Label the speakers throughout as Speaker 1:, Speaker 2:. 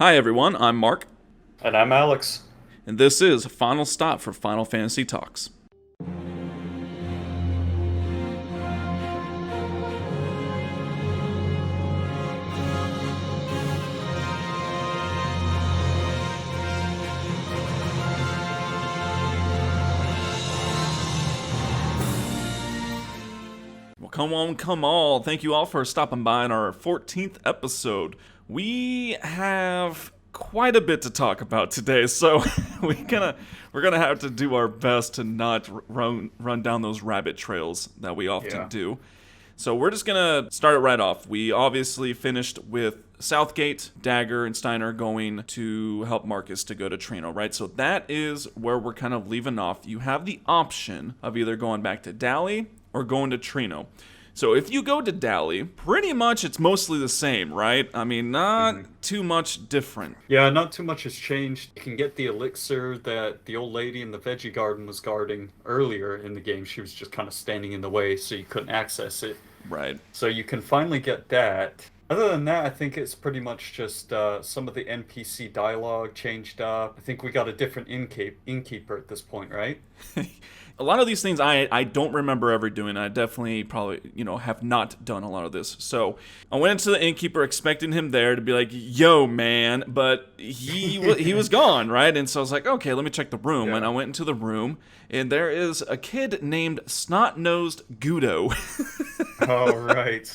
Speaker 1: Hi everyone, I'm Mark,
Speaker 2: And I'm Alex.
Speaker 1: and this is Final Stop for Final Fantasy Talks. Well, come on, come all. Thank you all for stopping by in our 14th episode. We have quite a bit to talk about today, so we're gonna have to do our best to not run down those rabbit trails that we often
Speaker 2: Yeah.
Speaker 1: do. So we're just gonna start it right off. We obviously finished with Southgate, Dagger, and Steiner going to help Marcus to go to Treno, right? So that is where we're kind of leaving off. You have the option of either going back to Dali or going to Treno. So if you go to Dali, pretty much it's mostly the same, right? I mean, not
Speaker 2: hmm
Speaker 1: too much different.
Speaker 2: Yeah, not too much has changed. You can get the elixir that the old lady in the veggie garden was guarding earlier in the game. She was just kind of standing in the way, so you couldn't access it.
Speaker 1: Right.
Speaker 2: So you can finally get that. Other than that, I think it's pretty much just some of the NPC dialogue changed up. I think we got a different innkeeper at this point, right?
Speaker 1: A lot of these things I don't remember ever doing. I definitely probably, have not done a lot of this. So I went into the innkeeper expecting him there to be like, yo, man. But he was gone, right? And so I was like, okay, let me check the room. And
Speaker 2: Yeah.
Speaker 1: I went into the room, and there is a kid named Snot-Nosed Gudo.
Speaker 2: All right.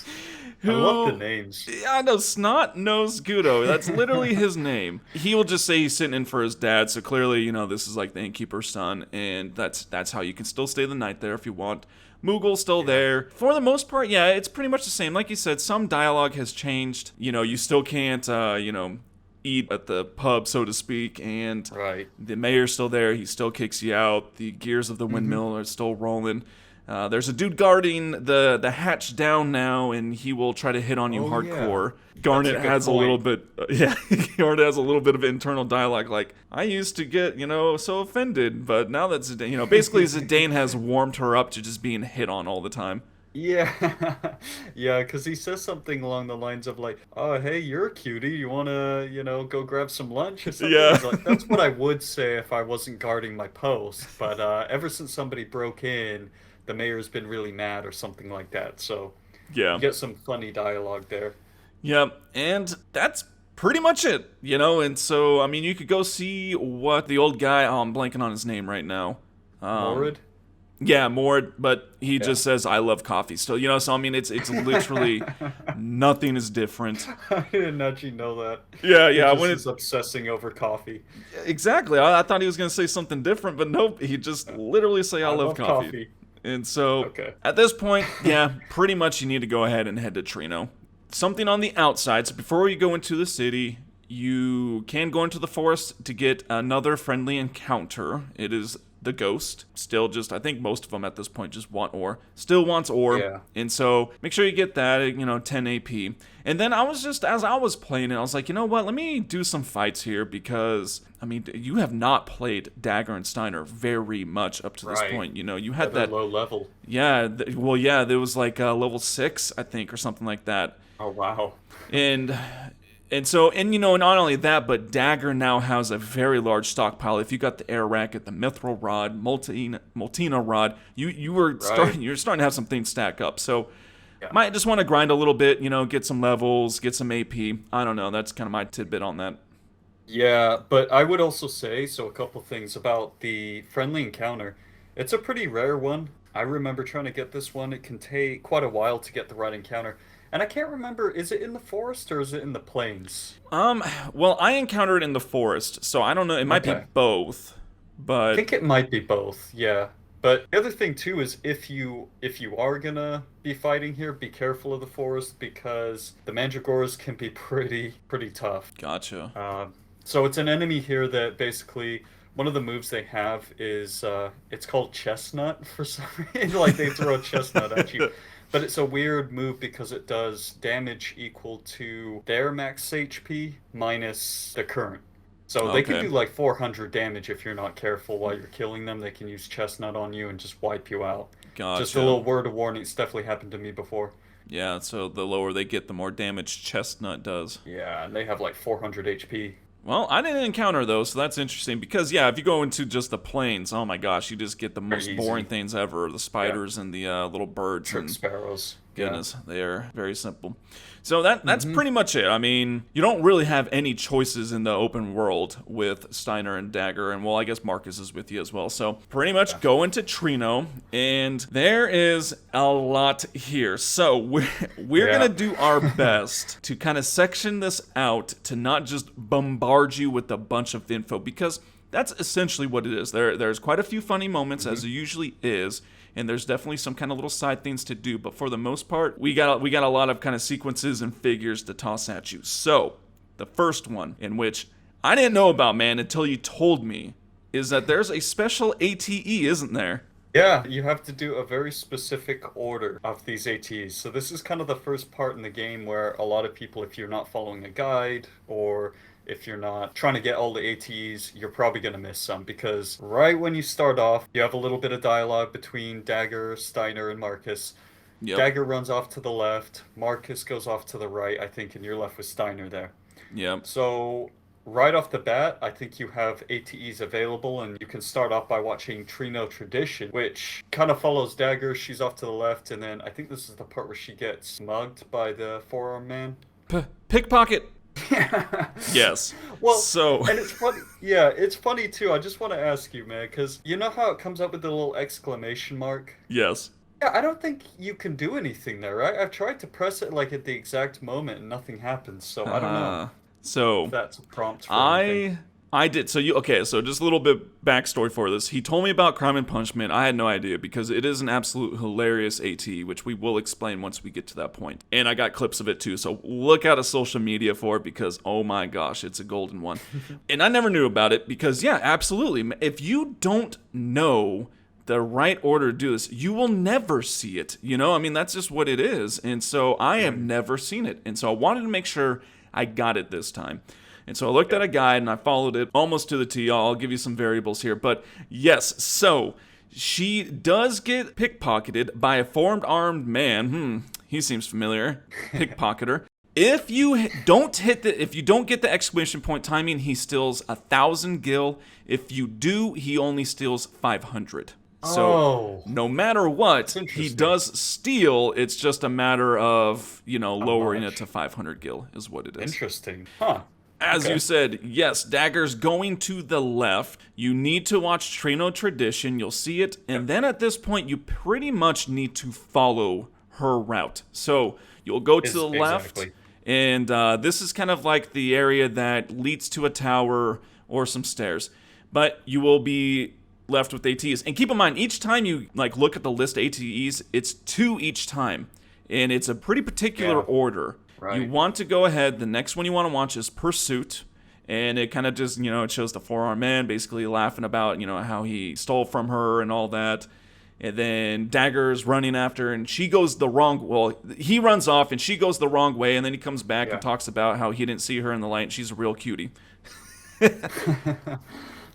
Speaker 2: I love the
Speaker 1: Who,
Speaker 2: names.
Speaker 1: yeah, I know, Snot Nose Gudo. That's literally his name. He will just say he's sitting in for his dad. So clearly, this is like the innkeeper's son, and that's how you can still stay the night there if you want. Moogle's still
Speaker 2: Yeah.
Speaker 1: there. For the most part, yeah, it's pretty much the same. Like you said, some dialogue has changed. You still can't, eat at the pub, so to speak, and
Speaker 2: Right.
Speaker 1: the mayor's still there. He still kicks you out. The gears of the windmill are still rolling. There's a dude guarding the hatch down now, and he will try to hit on you
Speaker 2: Oh yeah.
Speaker 1: hardcore.
Speaker 2: That's
Speaker 1: Garnet
Speaker 2: a good
Speaker 1: has a little
Speaker 2: point.
Speaker 1: bit, yeah. Garnet has a little bit of internal dialogue, like I used to get, so offended, but now that Zidane, basically Zidane has warmed her up to just being hit on all the time.
Speaker 2: Yeah, yeah, because he says something along the lines of like, "Oh, hey, you're a cutie. You wanna, go grab some lunch or something?"
Speaker 1: Yeah,
Speaker 2: He's like, "That's what I would say if I wasn't guarding my post." But ever since somebody broke in, the mayor's been really mad or something like that. So
Speaker 1: yeah,
Speaker 2: you get some funny dialogue there.
Speaker 1: yeah, and that's pretty much it, And so, I mean, you could go see what the old guy. Oh, I'm blanking on his name right now. Um,
Speaker 2: Morid?
Speaker 1: Yeah, more, but he
Speaker 2: Yeah.
Speaker 1: just says I love coffee still. So I mean it's literally nothing is different.
Speaker 2: I didn't actually know that.
Speaker 1: Yeah,
Speaker 2: He
Speaker 1: yeah,
Speaker 2: just
Speaker 1: when
Speaker 2: is
Speaker 1: it
Speaker 2: obsessing over coffee.
Speaker 1: exactly. I thought he was gonna say something different, but nope, he just literally say I
Speaker 2: I
Speaker 1: love
Speaker 2: love
Speaker 1: coffee.
Speaker 2: coffee.
Speaker 1: And so
Speaker 2: Okay.
Speaker 1: at this point, yeah, pretty much you need to go ahead and head to Treno. Something on the outside, so before you go into the city, you can go into the forest to get another friendly encounter. It is the ghost. Still just, I think most of them at this point just want ore. Still wants ore.
Speaker 2: Yeah.
Speaker 1: And so make sure you get that, 10 AP. And then I was just, as I was playing it, I was like, you know what, let me do some fights here because, I mean, you have not played Dagger and Steiner very much up to this
Speaker 2: Right.
Speaker 1: point. You
Speaker 2: Yeah,
Speaker 1: had
Speaker 2: they're
Speaker 1: that,
Speaker 2: low level.
Speaker 1: yeah, well, yeah, there was like level 6, I think, or something like that.
Speaker 2: Oh wow.
Speaker 1: And and not only that, but Dagger now has a very large stockpile. If you got the air racket, the mithril rod, Multina rod, you were
Speaker 2: Right.
Speaker 1: starting to have some things stack up. So
Speaker 2: Yeah.
Speaker 1: might just want to grind a little bit, get some levels, get some AP. I don't know. That's kind of my tidbit on that.
Speaker 2: Yeah, but I would also say, so a couple things about the friendly encounter. It's a pretty rare one. I remember trying to get this one. It can take quite a while to get the right encounter. And I can't remember, is it in the forest or is it in the plains?
Speaker 1: Um, well, I encountered it in the forest, so I don't know. It might be
Speaker 2: Okay.
Speaker 1: both,
Speaker 2: I
Speaker 1: but
Speaker 2: think it might be both, yeah. But the other thing too is if you are gonna be fighting here, be careful of the forest because the mandragores can be pretty tough.
Speaker 1: gotcha.
Speaker 2: So it's an enemy here that basically one of the moves they have is it's called chestnut for some reason. Like they throw a chestnut at you. But it's a weird move because it does damage equal to their max HP minus the current. So they can
Speaker 1: Okay,
Speaker 2: do like 400 damage if you're not careful while you're killing them. They can use chestnut on you and just wipe you out. Just a
Speaker 1: gotcha.
Speaker 2: little word of warning, it's definitely happened to me before.
Speaker 1: Yeah, so the lower they get, the more damage Chestnut does.
Speaker 2: Yeah, and they have like 400 HP.
Speaker 1: Well, I didn't encounter those, so that's interesting. Because, yeah, if you go into just the plains, oh my gosh, you just get the most
Speaker 2: Very
Speaker 1: boring
Speaker 2: easy.
Speaker 1: things ever. The spiders and the little birds.
Speaker 2: Trick
Speaker 1: And
Speaker 2: sparrows.
Speaker 1: goodness, they are very simple. So that's
Speaker 2: Mm-hmm.
Speaker 1: pretty much it. I mean, you don't really have any choices in the open world with Steiner and Dagger, and well, I guess Marcus is with you as well. So pretty much go into Treno, and there is a lot here. So we're
Speaker 2: Yeah.
Speaker 1: gonna do our best to kind of section this out to not just bombard you with a bunch of info, because that's essentially what it is. There's quite a few funny moments, as there usually is, and there's definitely some kind of little side things to do. But for the most part, we got a lot of kind of sequences and figures to toss at you. So the first one, in which I didn't know about, man, until you told me, is that there's a special ATE, isn't there?
Speaker 2: Yeah, you have to do a very specific order of these ATs. So this is kind of the first part in the game where a lot of people, if you're not following a guide or if you're not trying to get all the ATs, you're probably going to miss some because right when you start off, you have a little bit of dialogue between Dagger, Steiner, and Marcus.
Speaker 1: Yep.
Speaker 2: Dagger runs off to the left, Marcus goes off to the right, I think, and you're left with Steiner there.
Speaker 1: Yep.
Speaker 2: So right off the bat, I think you have ATEs available, and you can start off by watching Treno Tradition, which kind of follows Dagger. She's off to the left, and then I think this is the part where she gets mugged by the forearm man.
Speaker 1: Pickpocket. Yes.
Speaker 2: Well,
Speaker 1: so
Speaker 2: and it's funny. Yeah, it's funny too. I just want to ask you, man, because you know how it comes up with the little exclamation mark?
Speaker 1: yes.
Speaker 2: Yeah, I don't think you can do anything there, right? I've tried to press it like at the exact moment and nothing happens, so I don't know
Speaker 1: So
Speaker 2: if that's a prompt for anything.
Speaker 1: I did. So so just a little bit backstory for this. He told me about Crime and Punishment. I had no idea because it is an absolute hilarious AT, which we will explain once we get to that point. And I got clips of it too. So look out of social media for it because oh my gosh, it's a golden one. And I never knew about it because yeah, absolutely. If you don't know the right order to do this, you will never see it. You know, I mean, that's just what it is. And so I have never seen it. And so I wanted to make sure I got it this time. And so I looked at a guide and I followed it almost to the T. I'll give you some variables here. But yes, so she does get pickpocketed by a four-armed man. He seems familiar. Pickpocketer. If you don't get the exclamation point timing, he steals 1,000 gil. If you do, he only steals 500. So no matter what, he does steal. It's just a matter of, lowering it to 500 gil is what it is.
Speaker 2: Interesting. Huh.
Speaker 1: As you said, yes, Dagger's going to the left. You need to watch Treno Tradition. You'll see it. And then at this point, you pretty much need to follow her route. So you'll go to the left.
Speaker 2: Exactly.
Speaker 1: And this is kind of like the area that leads to a tower or some stairs. But you will be left with ATs. And keep in mind, each time you look at the list of ATs, it's 2 each time. And it's a pretty particular order.
Speaker 2: Right.
Speaker 1: You want to go ahead. The next one you want to watch is Pursuit. And it kind of just, it shows the four-armed man basically laughing about, how he stole from her and all that. And then Dagger's running after, and she goes the wrong. Well, he runs off, and she goes the wrong way, and then he comes back and talks about how he didn't see her in the light, and she's a real cutie.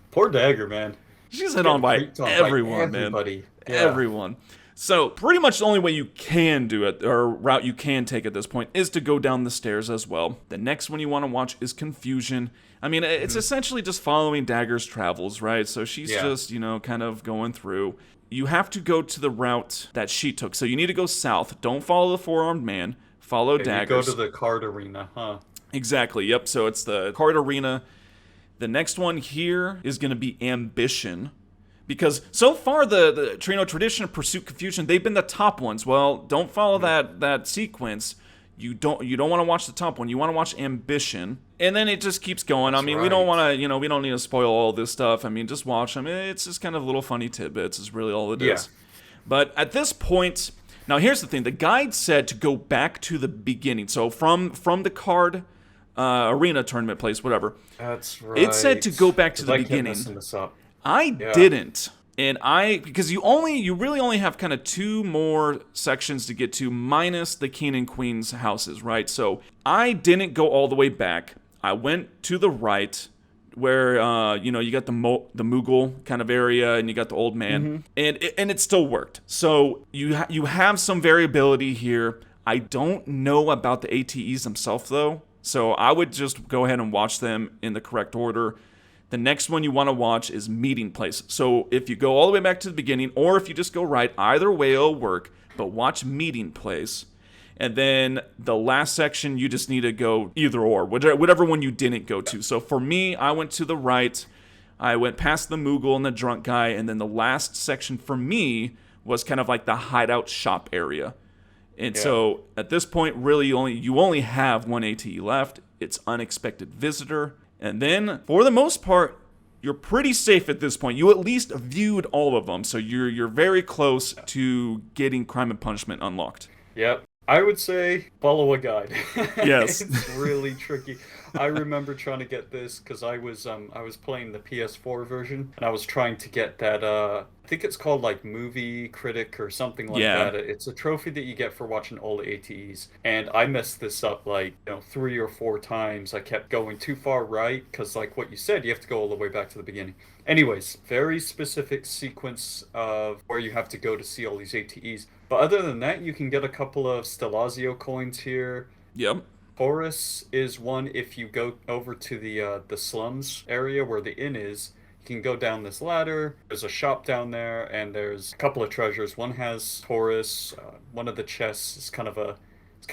Speaker 2: Poor Dagger, man.
Speaker 1: She's hit on by everyone, man.
Speaker 2: Everybody. Yeah.
Speaker 1: Everyone. So pretty much the only way you can do it, or route you can take at this point, is to go down the stairs as well. The next one you want to watch is Confusion. I mean, it's essentially just following Dagger's travels, right? So she's just, kind of going through. You have to go to the route that she took. So you need to go south. Don't follow the four-armed man. Follow Dagger's.
Speaker 2: You go to the card arena, huh?
Speaker 1: Exactly, yep. So it's the card arena. The next one here is going to be Ambition. Because so far the Treno Tradition, Pursuit, Confusion, they've been the top ones. Well, don't follow that sequence. You don't want to watch the top one. You want to watch Ambition. And then it just keeps going. I mean, we don't want to, we don't need to spoil all this stuff. I mean, just watch them. It's just kind of little funny tidbits is really all it is. But at this point, now here's the thing. The guide said to go back to the beginning. So from the card arena tournament place, whatever.
Speaker 2: That's right.
Speaker 1: It said to go back to the beginning. I didn't. And because you really only have kind of 2 more sections to get to, minus the king and queen's houses, right? So I didn't go all the way back. I went to the right, where you got the Mughal kind of area, and you got the old man, and it still worked. So you have some variability here. I don't know about the ATEs themselves, though, so I would just go ahead and watch them in the correct order. The next one you want to watch is Meeting Place. So if you go all the way back to the beginning, or if you just go right, either way it'll work, but watch Meeting Place. And then the last section, you just need to go either or, whatever one you didn't go to. So for me, I went to the right, I went past the Moogle and the drunk guy, and then the last section for me was kind of like the hideout shop area. And so at this point, really, you only have one ATE left. It's Unexpected Visitor. And then, for the most part, you're pretty safe at this point. You at least viewed all of them, so you're very close to getting Crime and Punishment unlocked.
Speaker 2: Yep. I would say follow a guide.
Speaker 1: Yes.
Speaker 2: It's really tricky. I remember trying to get this because I was playing the PS4 version, and I was trying to get that I think it's called like Movie Critic or something like that. It's a trophy that you get for watching all the ATEs. And I messed this up like 3 or 4 times. I kept going too far right because, like what you said, you have to go all the way back to the beginning. Anyways, very specific sequence of where you have to go to see all these ATEs. But other than that, you can get a couple of Stelazio coins here.
Speaker 1: Yep.
Speaker 2: Taurus is one. If you go over to the slums area where the inn is, you can go down this ladder. There's a shop down there, and there's a couple of treasures. One has Taurus. One of the chests is it's kind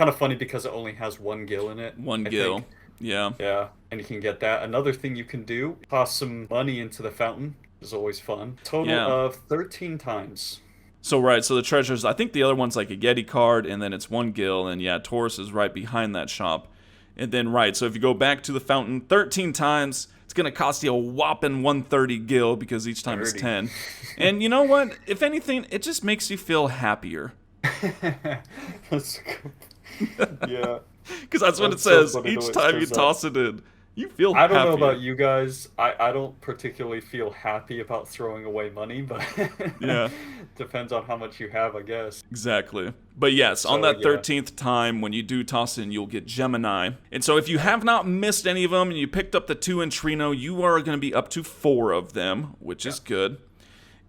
Speaker 2: of funny because it only has 1 gil in it.
Speaker 1: One
Speaker 2: I
Speaker 1: gil.
Speaker 2: think.
Speaker 1: Yeah.
Speaker 2: Yeah, and you can get that. Another thing you can do, toss some money into the fountain. Is always fun. Total of 13 times.
Speaker 1: So the treasures, I think the other one's like a Yeti card, and then it's 1 gil, and Taurus is right behind that shop. And then, so if you go back to the fountain 13 times, it's going to cost you a whopping 130 gil, because each time is 10. And you know what? If anything, it just makes you feel happier.
Speaker 2: That's yeah.
Speaker 1: Because that's what it says. Each time you toss it in, you feel
Speaker 2: I don't
Speaker 1: happier.
Speaker 2: know about you guys. I don't particularly feel happy about throwing away money, but depends on how much you have, I guess.
Speaker 1: Exactly. But yes, on that 13th time, when you do toss in, you'll get Gemini. And so if you have not missed any of them, and you picked up the 2 in Treno, you are going to be up to 4 of them, which is good.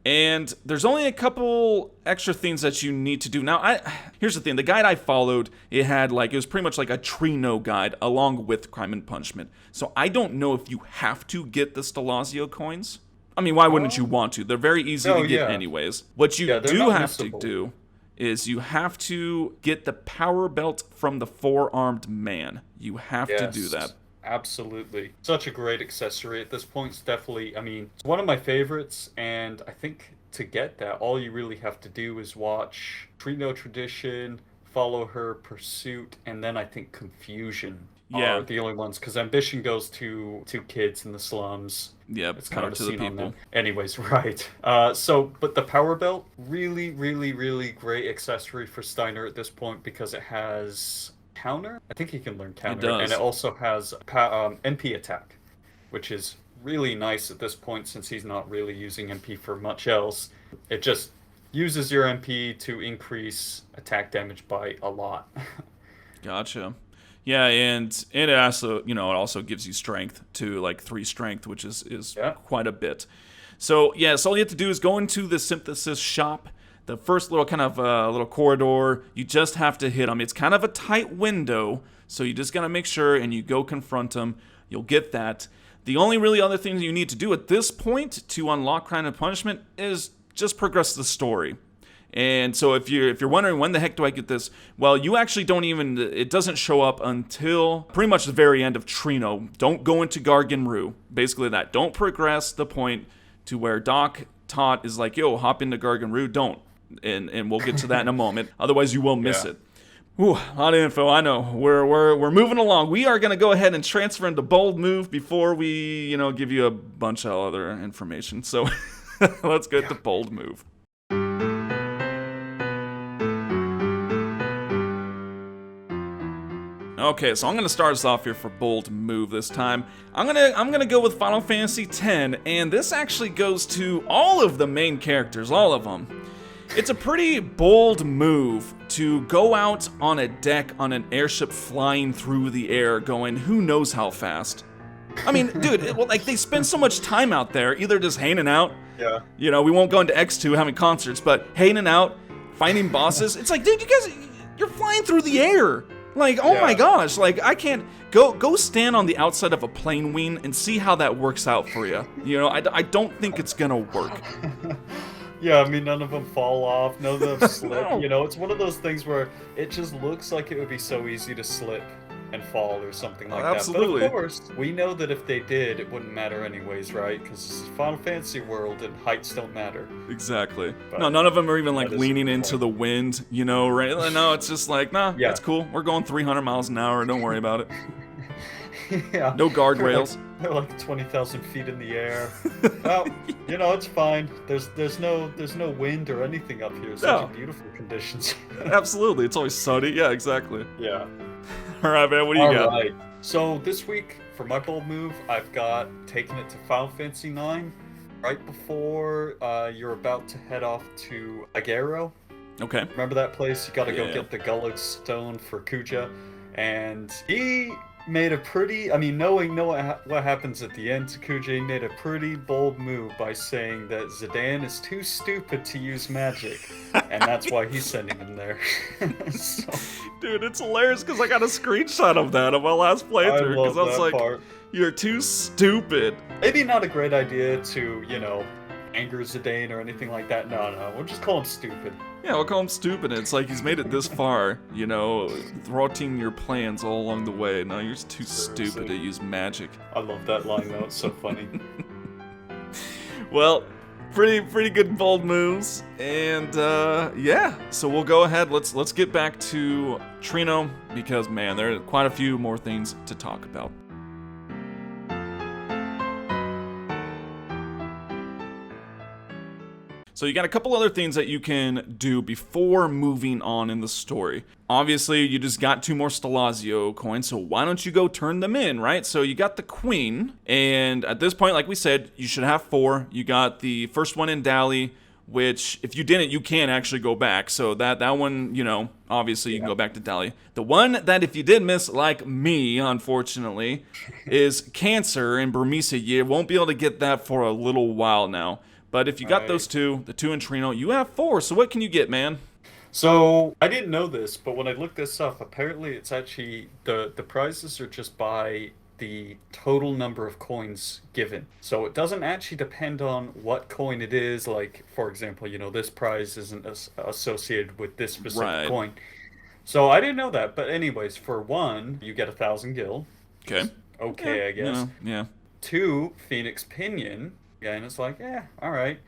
Speaker 1: And there's only a couple extra things that you need to do. Now, here's the thing. The guide I followed, it was pretty much like a Treno guide along with Crime and Punishment. So I don't know if you have to get the Stelazio coins. I mean, why wouldn't you want to? They're very easy to get anyways. What you do have to do is you have to get the power belt from the 4-armed man. You have to do that.
Speaker 2: Absolutely. Such a great accessory at this point. It's definitely, it's one of my favorites, and I think to get that, all you really have to do is watch Treno Tradition, follow her Pursuit, and then I think Confusion are the only ones, because Ambition goes to kids in the slums. Yeah, it's kind of a scene on them. Anyways, right. But the Power Belt, really, really, really great accessory for Steiner at this point, because it has counter. I think he can learn counter. It does. And it also has NP attack, which is really nice at this point since he's not really using NP for much else. It just uses your NP to increase attack damage by a lot. Gotcha.
Speaker 1: Yeah, and it also gives you strength too, like 3 strength, which is quite a bit. So all you have to do is go into the synthesis shop. The first little kind of little corridor, you just have to hit them. It's kind of a tight window, so you just got to make sure, and you go confront them. You'll get that. The only really other thing you need to do at this point to unlock Crime and Punishment is just progress the story. And so if you're wondering, when the heck do I get this? Well, you actually it doesn't show up until pretty much the very end of Treno. Don't go into Gargan-Roo. Basically that. Don't progress the point to where Doc Tot is like, yo, hop into Gargan-Roo. Don't. And we'll get to that in a moment. Otherwise, you will miss it. Ooh, a lot of info. I know. We're moving along. We are going to go ahead and transfer into Bold Move before we, give you a bunch of other information. So let's get to Bold Move. Okay, so I'm gonna start us off here for Bold Move this time. I'm gonna go with Final Fantasy X, and this actually goes to all of the main characters, all of them. It's a pretty bold move to go out on a deck on an airship flying through the air going who knows how fast. I mean, dude, they spend so much time out there, either just hanging out. Yeah. We won't go into X2 having concerts, but hanging out, finding bosses. It's like, dude, You're flying through the air. Like, oh my gosh, like I can't go stand on the outside of a plane wing and see how that works out for you. You know, I don't think it's gonna work.
Speaker 2: Yeah, I mean, none of them fall off, none of them slip.
Speaker 1: No.
Speaker 2: You know, it's one of those things where it just looks like it would be so easy to slip and fall or something like
Speaker 1: Absolutely.
Speaker 2: that. But of course, we know that if they did, it wouldn't matter anyways, right? Because this is Final Fantasy world and heights don't matter.
Speaker 1: Exactly.
Speaker 2: But
Speaker 1: no, none of them are even like
Speaker 2: that is
Speaker 1: leaning
Speaker 2: the
Speaker 1: into
Speaker 2: point.
Speaker 1: the wind, you know, right? No, it's just like, nah,
Speaker 2: Yeah.
Speaker 1: that's cool. We're going 300 miles an hour. Don't worry about it.
Speaker 2: Yeah.
Speaker 1: No guardrails.
Speaker 2: They're like 20,000 feet in the air. Well, you know, it's fine. There's no wind or anything up here. Such beautiful conditions.
Speaker 1: Absolutely. It's always sunny. Yeah, exactly.
Speaker 2: Yeah.
Speaker 1: All right, man. What do you got?
Speaker 2: Alright. So this week, for my bold move, I've got taking it to Final Fantasy IX right before you're about to head off to Agero.
Speaker 1: Okay.
Speaker 2: Remember that place? You gotta go
Speaker 1: Yeah.
Speaker 2: get the Gullig Stone for Kuja. And he made a pretty, I mean, knowing what happens at the end to Kuja, he made a pretty bold move by saying that Zidane is too stupid to use magic. And that's why he's sending him there. So,
Speaker 1: Dude, it's hilarious because I got a screenshot of that on my last playthrough because I was
Speaker 2: that
Speaker 1: like,
Speaker 2: part.
Speaker 1: you're too stupid.
Speaker 2: Maybe not a great idea to, you know, anger Zidane or anything like that. No, we'll just call him stupid.
Speaker 1: Yeah, we'll call him stupid. It's like he's made it this far, you know, thwarting your plans all along the way. No, you're too stupid to use magic.
Speaker 2: I love that line though, it's so funny.
Speaker 1: Well, pretty good bold moves, and yeah. So we'll go ahead. Let's get back to Treno because man, there are quite a few more things to talk about. So you got a couple other things that you can do before moving on in the story. Obviously, you just got 2 more Stelazio coins, so why don't you go turn them in, right? So you got the Queen, and at this point, like we said, you should have 4. You got the first one in Dali, which if you didn't, you can actually go back. So that one, you know, obviously you can go back to Dali. The one that if you did miss, like me, unfortunately, is Cancer in Burmisa. You won't be able to get that for a little while now. But if you got those 2, the 2 in Treno, you have 4. So what can you get, man?
Speaker 2: So I didn't know this, but when I looked this up, apparently it's actually the prizes are just by the total number of coins given. So it doesn't actually depend on what coin it is. Like, for example, you know, this prize isn't associated with this specific coin. So I didn't know that. But anyways, for 1, you get 1,000 gil.
Speaker 1: Okay.
Speaker 2: Okay,
Speaker 1: Yeah,
Speaker 2: I guess.
Speaker 1: you know, yeah.
Speaker 2: 2, Phoenix Pinion. Yeah, and it's like, all right.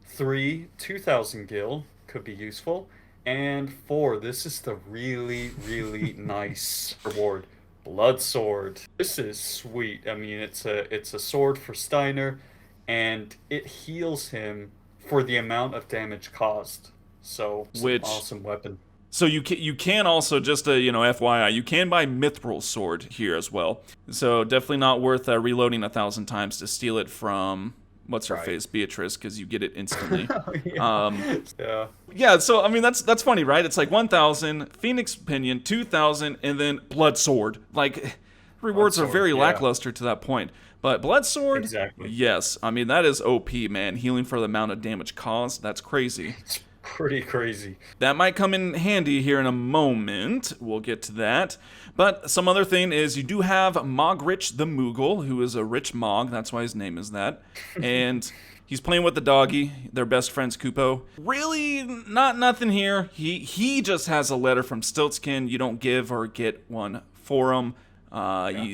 Speaker 2: 3, 2,000 gil could be useful. And 4, this is the really, really nice reward. Blood Sword. This is sweet. I mean, it's a sword for Steiner, and it heals him for the amount of damage caused. So, it's an awesome weapon.
Speaker 1: So you can also, just a, you know, FYI, you can buy Mithril Sword here as well. So definitely not worth reloading 1,000 times to steal it from what's her face, Beatrice, because you get it instantly. Yeah. So I mean that's funny, right? It's like 1,000 Phoenix Pinion, 2,000, and then Blood Sword. Like rewards are very lackluster to that point. But Blood Sword,
Speaker 2: exactly.
Speaker 1: Yes. I mean that is OP, man. Healing for the amount of damage caused. That's crazy.
Speaker 2: It's pretty crazy.
Speaker 1: That might come in handy here in a moment. We'll get to that. But some other thing is you do have Mogrich the Moogle, who is a rich Mog. That's why his name is that. And he's playing with the doggy. They're best friends, Kupo. Really, nothing here. He just has a letter from Stiltskin. You don't give or get one for him.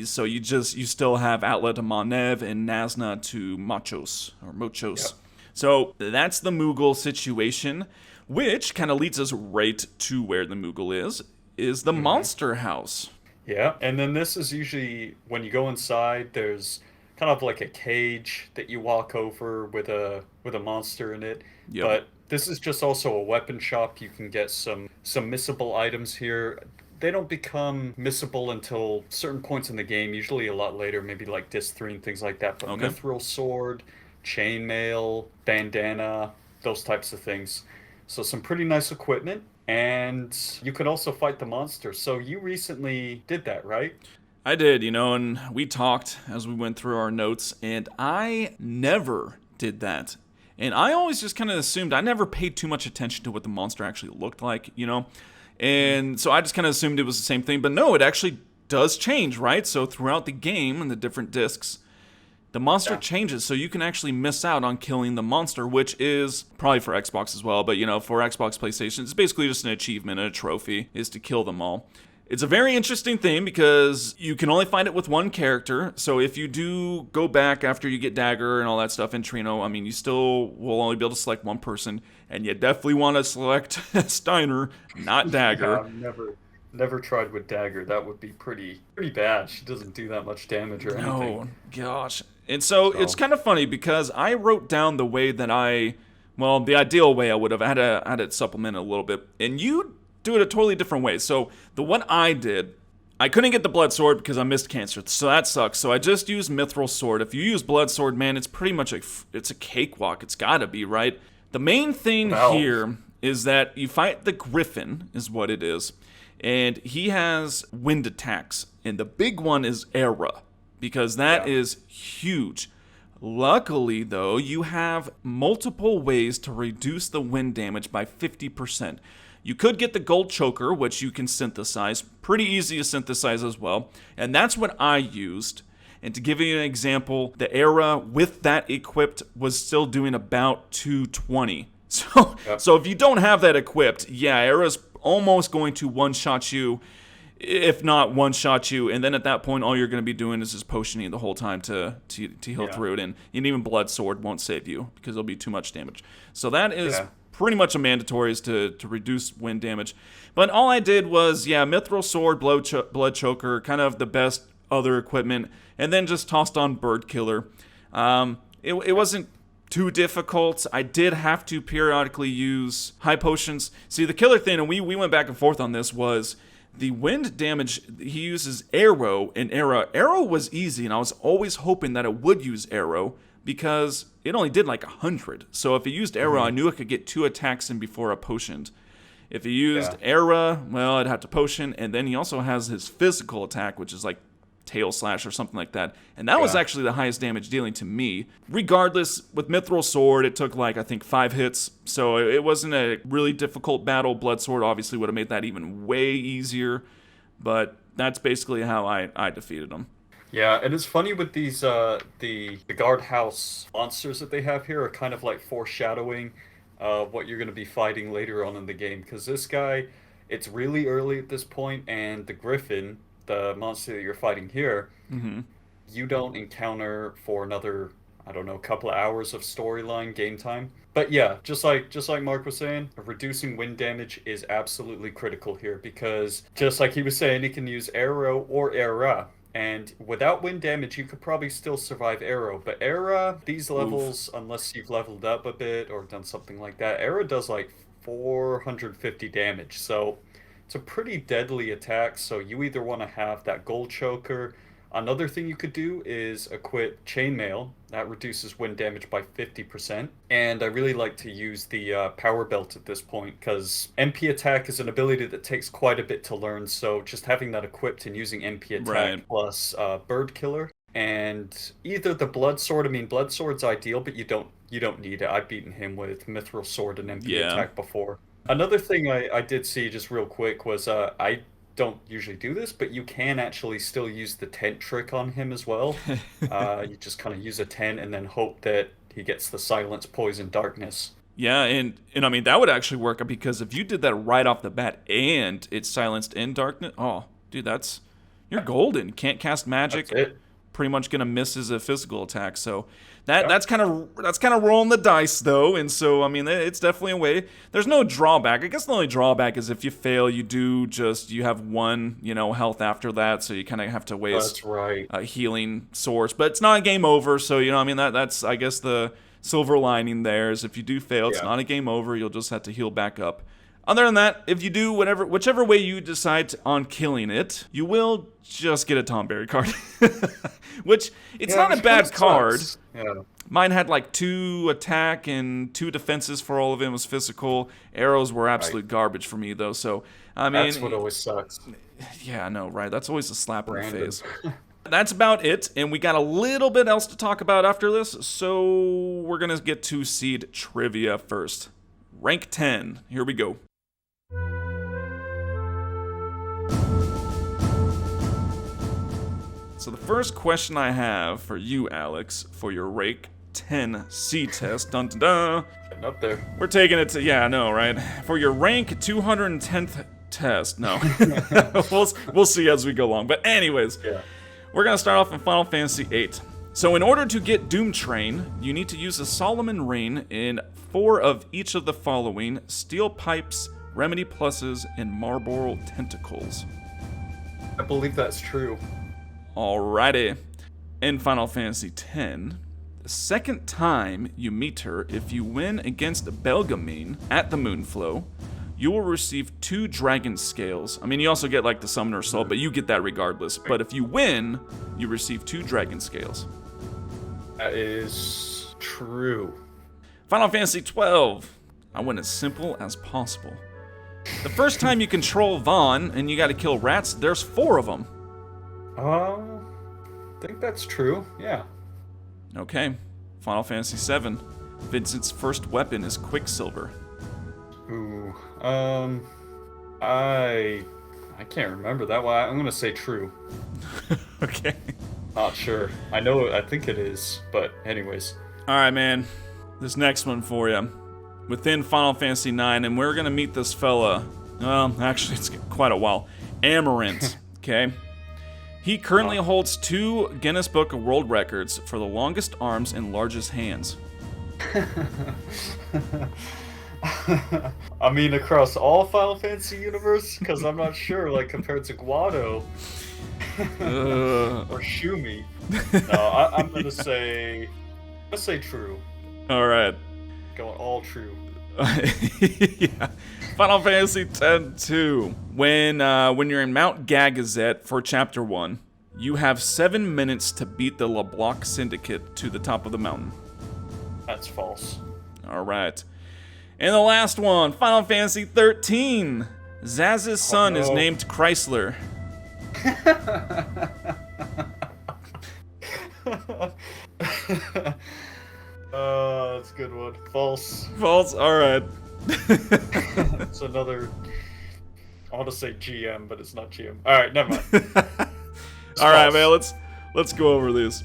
Speaker 1: So you still have Outlet to Monev and Nazna to Mochos.
Speaker 2: Yep.
Speaker 1: So that's the Moogle situation, which kind of leads us right to where the Moogle is the Monster House.
Speaker 2: Yeah, and then this is usually, when you go inside, there's kind of like a cage that you walk over with a monster in it.
Speaker 1: Yep.
Speaker 2: But this is just also a weapon shop. You can get some missable items here. They don't become missable until certain points in the game, usually a lot later, maybe like Disc 3 and things like that. But Mithril Sword, chainmail, bandana, those types of things. So some pretty nice equipment. And you could also fight the monster. So you recently did that, right?
Speaker 1: I did, you know, and we talked as we went through our notes, and I never did that. And I always just kind of assumed, I never paid too much attention to what the monster actually looked like, you know. And so I just kind of assumed it was the same thing, but no, it actually does change, right? So throughout the game and the different discs, the monster changes, so you can actually miss out on killing the monster, which is probably for Xbox as well, but for Xbox, PlayStation, it's basically just an achievement and a trophy, is to kill them all. It's a very interesting thing because you can only find it with one character, so if you do go back after you get Dagger and all that stuff in Treno, I mean, you still will only be able to select one person, and you definitely want to select Steiner, not Dagger.
Speaker 2: Never tried with Dagger. That would be pretty bad. She doesn't do that much damage or anything.
Speaker 1: Oh, gosh. And so it's kind of funny because I wrote down the way that the ideal way I would have had it supplement a little bit. And you do it a totally different way. So the one I did, I couldn't get the Blood Sword because I missed Cancer. So that sucks. So I just used Mithril Sword. If you use Blood Sword, man, it's pretty much it's a cakewalk. It's gotta be, right? The main thing here is that you fight the Griffin, is what it is. And he has wind attacks. And the big one is Era, because that is huge. Luckily, though, you have multiple ways to reduce the wind damage by 50%. You could get the Gold Choker, which you can synthesize. Pretty easy to synthesize as well. And that's what I used. And to give you an example, the Era with that equipped was still doing about 220. So if you don't have that equipped, Era's almost going to one-shot you, if not one-shot you, and then at that point, all you're going to be doing is just potioning the whole time to heal through it, and even Blood Sword won't save you, because it'll be too much damage. So that is pretty much a mandatory, is to reduce wind damage. But all I did was, Mithril Sword, Blood Choker, kind of the best other equipment, and then just tossed on Bird Killer. It wasn't too difficult. I did have to periodically use high potions. See, the killer thing, and we went back and forth on this, was the wind damage. He uses Arrow and Era. Arrow was easy, and I was always hoping that it would use Arrow because it only did like 100. So if it used Arrow, I knew I could get 2 attacks in before I potioned. If he used Era, well, I'd have to potion, and then he also has his physical attack, which is like Tail Slash or something like that. And that was actually the highest damage dealing to me. Regardless, with Mithril Sword, it took like, I think, 5 hits. So it wasn't a really difficult battle. Blood Sword obviously would have made that even way easier. But that's basically how I defeated him.
Speaker 2: Yeah, and it's funny with these, the guardhouse monsters that they have here are kind of like foreshadowing what you're going to be fighting later on in the game. Because this guy, it's really early at this point, and the Griffin, the monster that you're fighting here, you don't encounter for another, I don't know, couple of hours of storyline game time. But yeah, just like Mark was saying, reducing wind damage is absolutely critical here because just like he was saying, he can use Arrow or Era. And without wind damage, you could probably still survive Arrow. But Era, these levels, unless you've leveled up a bit or done something like that, Era does like 450 damage. So it's a pretty deadly attack, so you either want to have that Gold Choker. Another thing you could do is equip Chainmail. That reduces wind damage by 50%. And I really like to use the Power Belt at this point, because MP Attack is an ability that takes quite a bit to learn, so just having that equipped and using MP Attack plus Bird Killer. And either the Blood Sword, I mean, Blood Sword's ideal, but you don't need it. I've beaten him with Mithril Sword and MP Attack before. Another thing I did see just real quick was I don't usually do this, but you can actually still use the tent trick on him as well. You just kind of use a tent and then hope that he gets the silence, poison, darkness.
Speaker 1: Yeah, and I mean, that would actually work because if you did that right off the bat and it's silenced in darkness, oh, dude, you're golden. Can't cast magic.
Speaker 2: That's it.
Speaker 1: Pretty much gonna miss as a physical attack. So that's kind of rolling the dice though. And so I mean, it's definitely a way. There's no drawback. I guess the only drawback is if you fail, you have 1 health after that. So you kind of have to waste a healing source. But it's not a game over. So I mean that's I guess the silver lining there is if you do fail, it's not a game over. You'll just have to heal back up. Other than that, if you do whichever way you decide on killing it, you will just get a Tomberry card. Which, it's not a bad card.
Speaker 2: Yeah.
Speaker 1: Mine had like 2 attack and 2 defenses for all of it. It was physical. Arrows were absolute garbage for me, though. So, I mean...
Speaker 2: That's what always sucks.
Speaker 1: Yeah, I know, right? That's always a slap in the face. That's about it, and we got a little bit else to talk about after this, so we're going to get to seed trivia first. Rank 10. Here we go. So the first question I have for you, Alex, for your Rake 10C test, dun dun dun.
Speaker 2: Getting up there.
Speaker 1: We're taking it to, yeah, I know, right? For your rank 210th test. No. we'll see as we go along. But anyways,
Speaker 2: Yeah.
Speaker 1: we're going to start off in Final Fantasy VIII. So in order to get Doom Train, you need to use a Solomon Ring in 4 of each of the following: Steel Pipes, Remedy Pluses, and Marlboro Tentacles.
Speaker 2: I believe that's true.
Speaker 1: Alrighty. In Final Fantasy X, the second time you meet her, if you win against Belgamine at the Moonflow, you will receive 2 Dragon Scales. I mean, you also get like the Summoner Soul, but you get that regardless. But if you win, you receive 2 Dragon Scales.
Speaker 2: That is true.
Speaker 1: Final Fantasy XII. I went as simple as possible. The first time you control Vaughn and you gotta kill rats, there's 4 of them.
Speaker 2: I think that's true. Yeah.
Speaker 1: Okay. Final Fantasy VII. Vincent's first weapon is Quicksilver.
Speaker 2: Ooh. I can't remember that one. I'm gonna say true.
Speaker 1: Okay.
Speaker 2: Not sure. I think it is, but anyways.
Speaker 1: Alright, man. This next one for you. Within Final Fantasy IX, and we're gonna meet this fella. Well, actually, it's quite a while. Amarant. Okay? He currently holds 2 Guinness Book of World Records for the longest arms and largest hands.
Speaker 2: I mean, across all Final Fantasy universe, because I'm not sure, like, compared to Guado or Shumi. No, I'm gonna say true.
Speaker 1: All right.
Speaker 2: Going all true.
Speaker 1: Yeah. Final Fantasy X-2. When you're in Mount Gagazet for Chapter 1, you have 7 minutes to beat the LeBlanc Syndicate to the top of the mountain.
Speaker 2: That's false.
Speaker 1: All right. And the last one, Final Fantasy 13. Zaz's son is named Chrysler.
Speaker 2: That's a good one. False.
Speaker 1: False. All right.
Speaker 2: It's another. I want to say GM, but it's not GM. All right, never mind.
Speaker 1: All right, man. Let's go over these.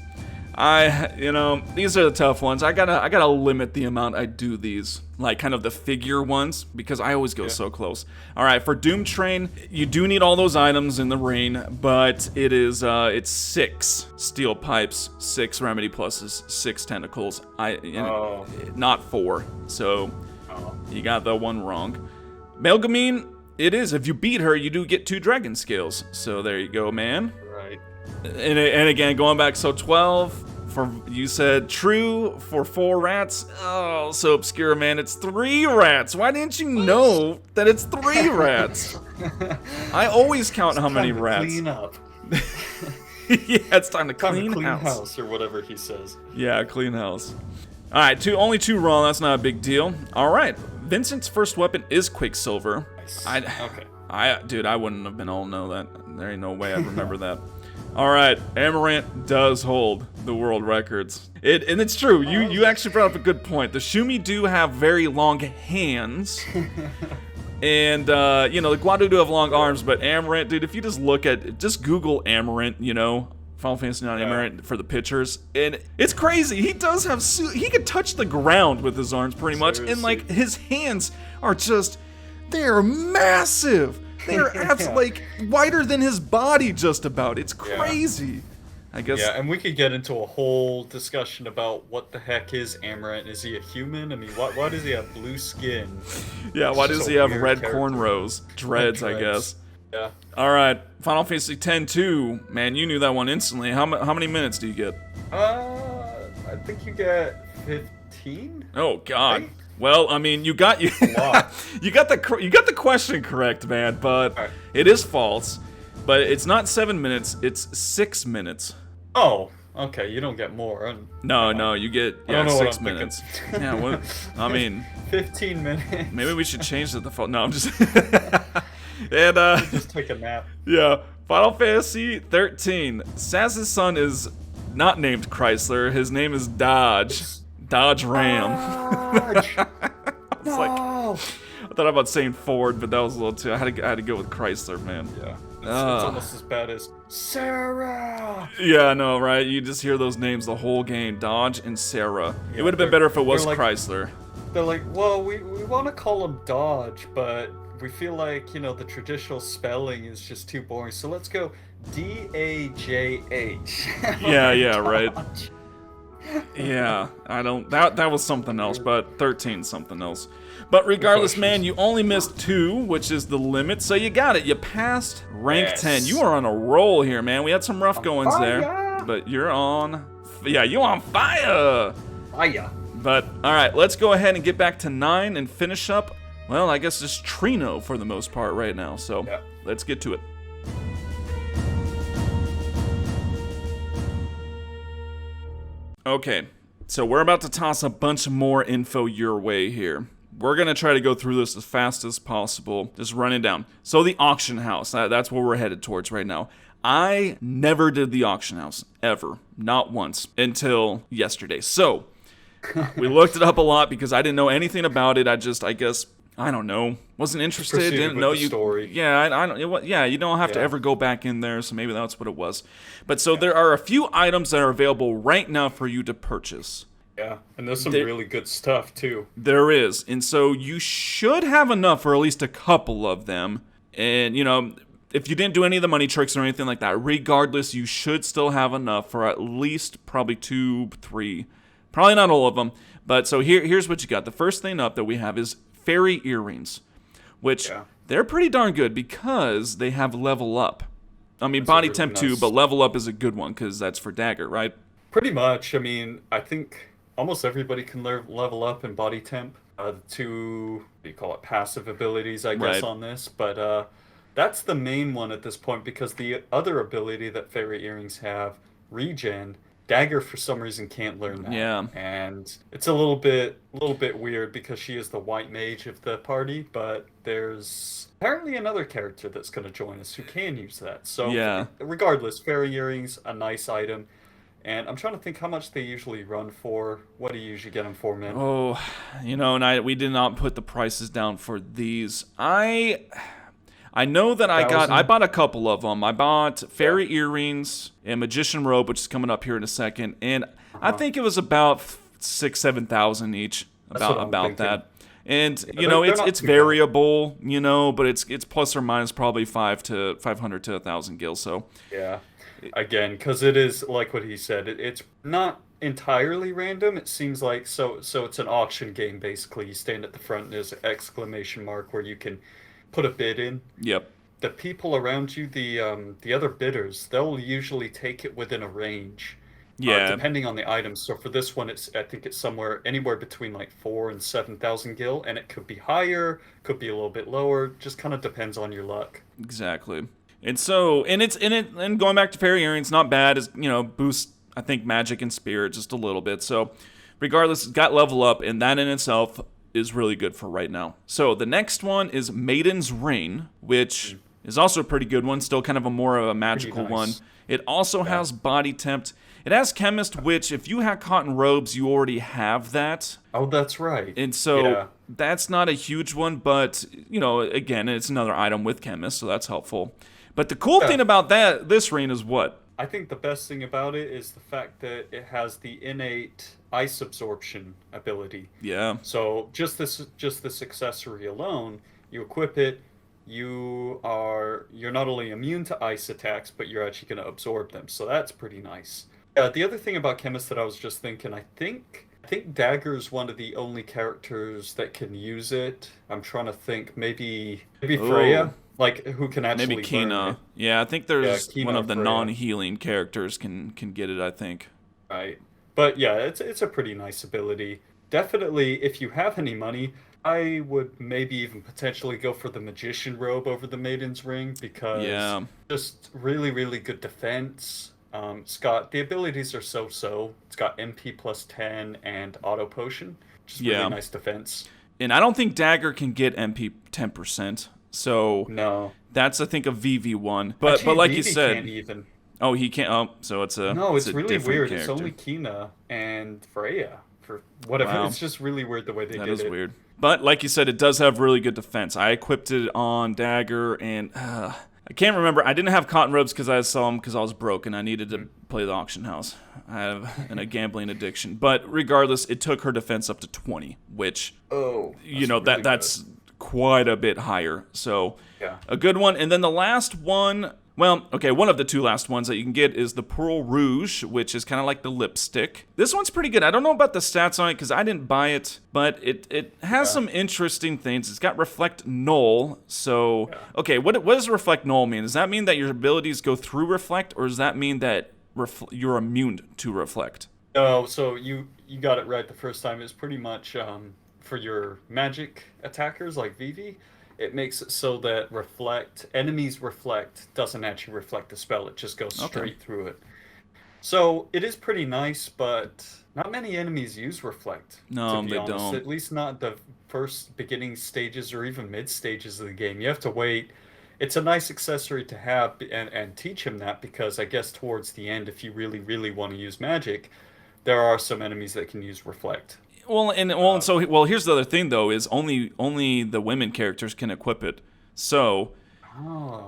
Speaker 1: These are the tough ones. I gotta limit the amount I do these, like kind of the figure ones, because I always go so close. All right, for Doom Train, you do need all those items in the ring, but it's 6 steel pipes, 6 remedy pluses, 6 tentacles. Not 4. So you got the one wrong. Melgamine, it is. If you beat her, you do get 2 dragon scales. So there you go, man.
Speaker 2: Right.
Speaker 1: And again, going back, so 12 for, you said true for 4 rats. Oh, so obscure, man. It's 3 rats. Why didn't you know that it's 3 rats? I always count how many rats.
Speaker 2: Clean up.
Speaker 1: Yeah, it's time to clean
Speaker 2: house or whatever he says.
Speaker 1: Yeah, clean house. All right, only 2 wrong. That's not a big deal. All right, Vincent's first weapon is Quicksilver.
Speaker 2: Nice.
Speaker 1: Dude, I wouldn't have been able to know that. There ain't no way I'd remember that. All right, Amarant does hold the world records. And it's true. You actually brought up a good point. The Shumi do have very long hands. And, the Guado do have long arms, but Amarant, dude, if you just Google Amarant, Final Fantasy IX Amarant for the pictures, and it's crazy. He does have, he can touch the ground with his arms pretty much, and, like, his hands are just, they're massive. They're absolutely, like, wider than his body just about. It's crazy. I guess.
Speaker 2: Yeah, and we could get into a whole discussion about what the heck is Amarant. Is he a human? I mean, why does he have blue skin?
Speaker 1: Yeah, why does he have red cornrows? Dreads, I guess.
Speaker 2: Yeah.
Speaker 1: All right, Final Fantasy X-2. Man, you knew that one instantly. How many minutes do you get?
Speaker 2: I think you get 15.
Speaker 1: Oh God.
Speaker 2: Right?
Speaker 1: Well, I mean, you got you got the question correct, man, but it is false. But it's not 7 minutes; it's 6 minutes.
Speaker 2: Oh, okay. You don't get more.
Speaker 1: No, you get 6 minutes. Yeah, what? I mean,
Speaker 2: 15 minutes.
Speaker 1: Maybe we should change the default. No, I'm just. And
Speaker 2: just take a nap.
Speaker 1: Yeah, Final Fantasy 13. Saz's son is not named Chrysler. His name is Dodge. Dodge Ram.
Speaker 2: Dodge.
Speaker 1: I thought about saying Ford, but that was a little too. I had to go with Chrysler, man.
Speaker 2: Yeah. It's almost as bad as Sarah.
Speaker 1: Yeah, I know, right? You just hear those names the whole game, Dodge and Sarah. It
Speaker 2: Yeah,
Speaker 1: would have been better if it was
Speaker 2: they're like,
Speaker 1: Chrysler.
Speaker 2: They're like, well, we want to call him Dodge, but we feel like, the traditional spelling is just too boring. So let's go Dajh.
Speaker 1: Yeah, right.
Speaker 2: Dodge.
Speaker 1: Yeah, I don't. That was something else, but 13 something else. But regardless, man, you only missed 2, which is the limit. So you got it. You passed rank 10. You are on a roll here, man. We had some rough goings there, but you're on. Yeah, you on fire.
Speaker 2: Fire.
Speaker 1: But all right, let's go ahead and get back to 9 and finish up. Well, I guess just Treno for the most part right now. So let's get to it. Okay, so we're about to toss a bunch more info your way here. We're going to try to go through this as fast as possible, just running down. So the auction house, that's where we're headed towards right now. I never did the auction house, ever. Not once, until yesterday. So we looked it up a lot because I didn't know anything about it. I guess, I don't know, wasn't interested, didn't know you.
Speaker 2: Story.
Speaker 1: Yeah, I don't. You don't have to ever go back in there, so maybe that's what it was. But so there are a few items that are available right now for you to purchase.
Speaker 2: Yeah, and there's some really good stuff too.
Speaker 1: There is, and so you should have enough for at least a couple of them. And if you didn't do any of the money tricks or anything like that, regardless, you should still have enough for at least probably 2, 3, probably not all of them. But so here's what you got. The first thing up that we have is fairy earrings, which they're pretty darn good because they have level up. I mean, body really temp too, but level up is a good one because that's for dagger, right?
Speaker 2: Pretty much. I mean, I think almost everybody can level up in body temp. The 2, what do you call it, passive abilities, I guess, on this. But that's the main one at this point because the other ability that fairy earrings have, regen, dagger for some reason can't learn that.
Speaker 1: Yeah.
Speaker 2: And it's a little bit weird because she is the white mage of the party, but there's apparently another character that's going to join us who can use that. So regardless, fairy earrings, a nice item. And I'm trying to think how much they usually run for. What do you usually get them for, man?
Speaker 1: Oh, and we did not put the prices down for these. I know that I bought a couple of them. I bought fairy earrings and magician robe, which is coming up here in a second, and I think it was about 6,000 to 7,000 each. About that. And it's variable, but it's plus or minus probably 500 to 1,000 gil. So again, because it is like what he said, it's not entirely random. It seems like so it's an auction game basically. You stand at the front and there's an exclamation mark where you can put a bid in. Yep. The people around you, the other bidders, they'll usually take it within a range. Depending on the items. So for this one, I think it's anywhere between like 4,000 and 7,000 gil, and it could be higher, could be a little bit lower. Just kind of depends on your luck. Exactly. And so, and going back to fairy earrings, not bad. Is boosts I think magic and spirit just a little bit. So regardless, it's got level up, and that in itself is really good for right now. So the next one is Maiden's Ring, which is also a pretty good one. Still kind of more of a magical one. It also has body temp. It has chemist, which if you have cotton robes, you already have that.
Speaker 2: Oh, that's right.
Speaker 1: And so that's not a huge one, but again, it's another item with chemist, so that's helpful. But the cool thing about this ring is what?
Speaker 2: I think the best thing about it is the fact that it has the innate ice absorption ability. Yeah. So just this accessory alone, you equip it, you're not only immune to ice attacks, but you're actually going to absorb them. So that's pretty nice. The other thing about Chemist that I was just thinking, I think Dagger is one of the only characters that can use it. I'm trying to think, maybe Freya, like who can actually
Speaker 1: maybe Kina. Yeah, I think there's one of the non-healing characters can get it. I think.
Speaker 2: Right, but yeah, it's a pretty nice ability. Definitely, if you have any money, I would maybe even potentially go for the Magician Robe over the Maiden's Ring because just really, really good defense. It's got the abilities are so. It's got MP plus 10 and auto potion, which is really nice defense.
Speaker 1: And I don't think Dagger can get MP 10%. So
Speaker 2: no,
Speaker 1: that's I think a VV one. But like you said,
Speaker 2: can't even.
Speaker 1: Oh, he can't. Oh, so it's a
Speaker 2: no. It's really weird.
Speaker 1: Character.
Speaker 2: It's only Kina and Freya for whatever. Wow. It's just really weird the way they did it.
Speaker 1: That is weird. But like you said, it does have really good defense. I equipped it on Dagger, and I can't remember. I didn't have cotton robes because I saw them because I was broke and I needed to play the auction house. I have a gambling addiction. But regardless, it took her defense up to 20, which, that's quite a bit higher. So a good one. And then the last one, one of the two last ones that you can get is the Pearl Rouge, which is kind of like the lipstick. This one's pretty good. I don't know about the stats on it because I didn't buy it, but it has some interesting things. It's got Reflect Null. So, okay, what does Reflect Null mean? Does that mean that your abilities go through Reflect, or does that mean that you're immune to Reflect?
Speaker 2: Oh, so you got it right the first time. It's pretty much for your magic attackers like Vivi. It makes it so that enemies reflect doesn't actually reflect the spell. It just goes straight through it. So it is pretty nice, but not many enemies use reflect.
Speaker 1: No,
Speaker 2: to be
Speaker 1: they
Speaker 2: honest.
Speaker 1: don't.
Speaker 2: At least not the first beginning stages or even mid stages of the game. You have to wait. It's a nice accessory to have and teach him that, because I guess towards the end, if you really, really want to use magic, there are some enemies that can use reflect.
Speaker 1: Well, here's the other thing though: is only the women characters can equip it. So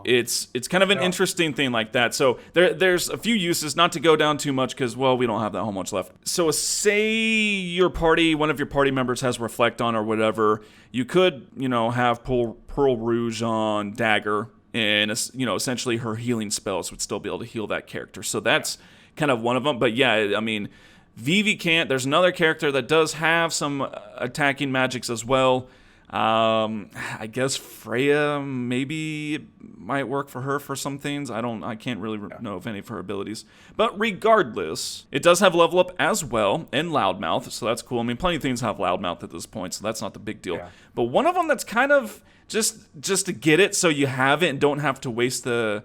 Speaker 1: it's kind of an interesting thing like that. So there's a few uses, not to go down too much because we don't have that whole much left. So say one of your party members has Reflect on or whatever, you could have Pearl Rouge on Dagger, and essentially her healing spells would still be able to heal that character. So that's kind of one of them. But yeah, I mean, Vivi can't. There's another character that does have some attacking magics as well. I guess Freya maybe might work for her for some things. I can't really know of any of her abilities. But regardless, it does have level up as well and Loudmouth, so that's cool. I mean, plenty of things have Loudmouth at this point, so that's not the big deal.
Speaker 2: Yeah.
Speaker 1: But one of them that's kind of just to get it so you have it and don't have to waste the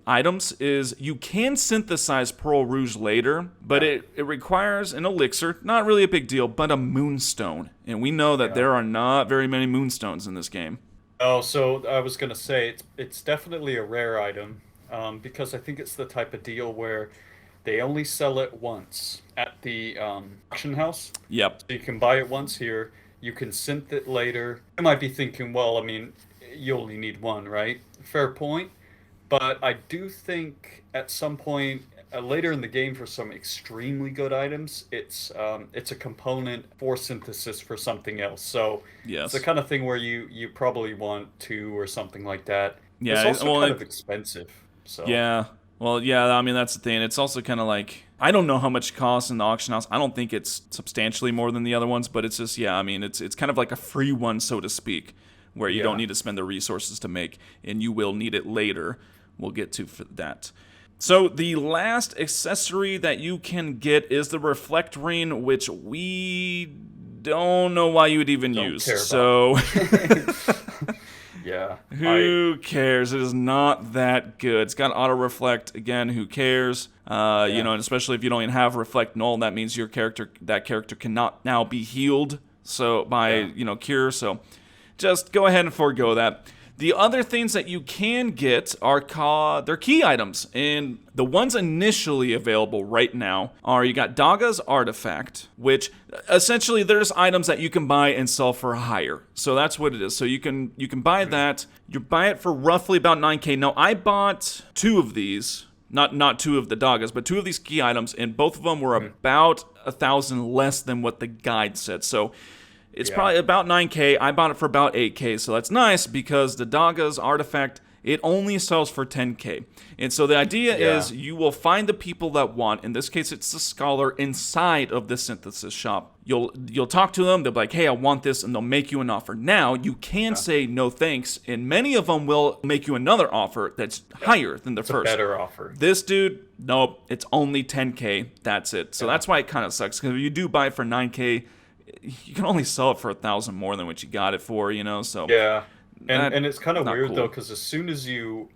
Speaker 1: items is you can synthesize Pearl Rouge later, but it requires an elixir, not really a big deal, but a moonstone. And we know that there are not very many moonstones in this game.
Speaker 2: Oh, so I was going to say it's definitely a rare item, because I think it's the type of deal where they only sell it once at the auction house.
Speaker 1: Yep.
Speaker 2: So you can buy it once here. You can synth it later. You might be thinking, well, I mean, you only need one, right? Fair point. But I do think at some point later in the game, for some extremely good items, it's a component for synthesis for something else. So it's the kind of thing where you probably want two or something like that.
Speaker 1: Yeah,
Speaker 2: it's also kind of expensive. So
Speaker 1: yeah. Well, yeah, I mean, that's the thing. It's also kind of like, I don't know how much it costs in the auction house. I don't think it's substantially more than the other ones, but it's just, I mean, it's kind of like a free one, so to speak, where you don't need to spend the resources to make, and you will need it later. We'll get to for that. So the last accessory that you can get is the Reflect Ring, which we don't know why you would even use. So
Speaker 2: yeah.
Speaker 1: Who cares? It is not that good. It's got auto reflect. Again, who cares? And especially if you don't even have Reflect Null, that means that character cannot now be healed by cure. So just go ahead and forego that. The other things that you can get are they're key items, and the ones initially available right now are, you got Daga's Artifact, which essentially there's items that you can buy and sell for higher. So that's what it is. So you can buy that. You buy it for roughly about 9K. Now I bought two of these, not two of the Dagas, but two of these key items, and both of them were about 1,000 less than what the guide said. So it's probably about 9K. I bought it for about 8K, so that's nice because the Daga's Artifact, it only sells for 10K. And so the idea is you will find the people that want, in this case it's the scholar, inside of the synthesis shop. You'll talk to them, they'll be like, hey, I want this, and they'll make you an offer. Now, you can say no thanks, and many of them will make you another offer that's higher than the first.
Speaker 2: A better offer.
Speaker 1: This dude, nope, it's only 10K, that's it. So that's why it kind of sucks, because if you do buy it for 9K, you can only sell it for 1,000 more than what you got it for, so
Speaker 2: and it's kind of weird
Speaker 1: cool.
Speaker 2: though, because as soon as you